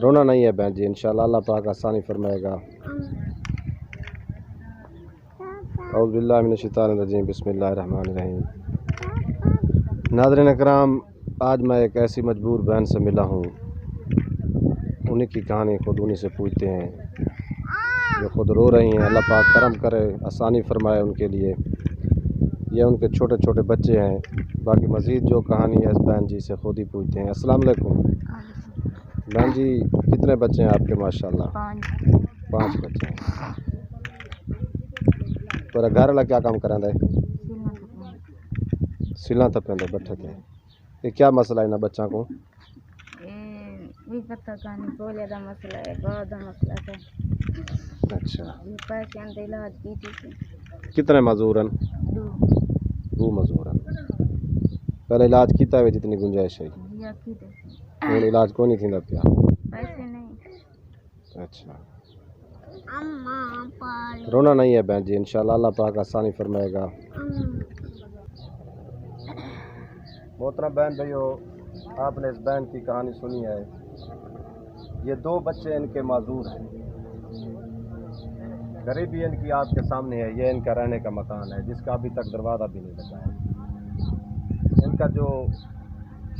रोना नहीं है बहन जी, इंशाल्लाह अल्लाह पाक आसानी फरमाएगा। औज़ु बिल्लाहि मिनश शैतानिर रजीम, बिस्मिल्लाहिर रहमानिर रहीम। नाज़रीन इकराम, आज मैं एक ऐसी मजबूर बहन से मिला हूँ, उन्हीं की कहानी खुद उन्हीं से पूछते हैं, जो खुद रो रही हैं। अल्लाह पाक करम करे, आसानी फरमाए उनके लिए। ये उनके छोटे छोटे बच्चे हैं। बाकी मज़ीद जो कहानी है इस बहन जी से खुद ही पूछते हैं। अस्सलाम वालेकुम बहन जी, कितने बच्चे हैं आपके? माशाल्लाह 5 बच्चे हैं। तेरा घर वाला क्या काम करांदा है? सिला तपेंदे बैठे थे। ये क्या मसला है ना बच्चा को? भी पता कहानी बोले दा मसला है, बहुत दा मसला है। अच्छा, पैसे अंदर इलाज की थी। कितने मजदूरन? 2 मजदूरन। पहले इलाज कीता है जितनी गुंजाइश है? या की थे। हुण इलाज को नहीं थींदा पिया? पैसे नहीं। अच्छा, रोना नहीं है बहन जी, इंशाल्लाह अल्लाह पाक आसानी फरमाएगा। मोहतरम बहन भाइयों, आपने इस बहन की कहानी सुनी है। ये 2 बच्चे इनके माजूर हैं। गरीबी इनकी आपके सामने है। ये इनका रहने का मकान है, जिसका अभी तक दरवाज़ा भी नहीं लगा है। इनका जो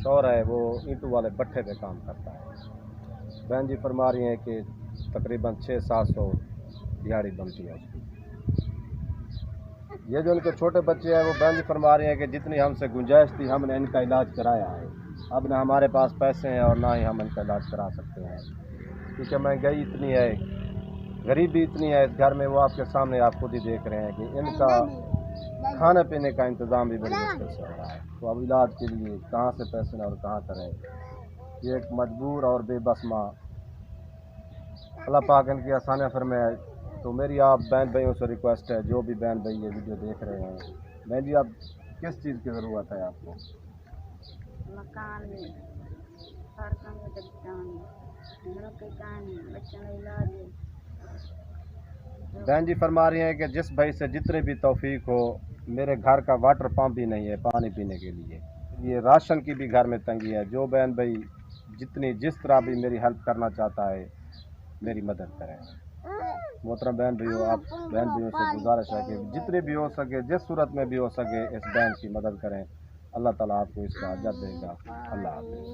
शौहर है वो ईंटों वाले भट्ठे पे काम करता है। बहन जी फरमा रही हैं कि तकरीबन 600-700 दिहाड़ी बनती है उसकी। ये जो इनके छोटे बच्चे हैं वो बहन जी फरमा रही हैं कि जितनी हमसे गुंजाइश थी हमने इनका इलाज कराया है। अब ना हमारे पास पैसे हैं और ना ही हम इनका इलाज करा सकते हैं, क्योंकि महंगाई इतनी है, गरीबी इतनी है इस घर में। वो आपके सामने आप खुद ही देख रहे हैं कि इनका खाने पीने का इंतज़ाम भी बड़ी मुश्किल से हो रहा है। तो अब इलाज के लिए कहाँ से पैसे और कहाँ करें? ये एक मजबूर और बेबस माँ, अल्लाह पाक इनकी आसानियाँ फरमाए। तो मेरी आप बहन भाइयों से रिक्वेस्ट है, जो भी बहन भाई ये वीडियो देख रहे हैं, बहन जी आप किस चीज़ की ज़रूरत है आपको? मकान में हर काम में बच्चों का इलाज है। बहन जी फरमा रही हैं कि जिस भाई से जितने भी तौफीक हो, मेरे घर का वाटर पंप भी नहीं है पानी पीने के लिए। ये राशन की भी घर में तंगी है। जो बहन भाई जिस तरह भी मेरी हेल्प करना चाहता है, मेरी मदद करें। मोहतरम बहन भाइयों, आप बहन भाइयों से गुजारिश है कि जितने भी हो सके, जिस सूरत में भी हो सके, इस बहन की मदद करें। अल्लाह ताला आपको इसका अजर देगा। अल्लाह हाफ़िज़।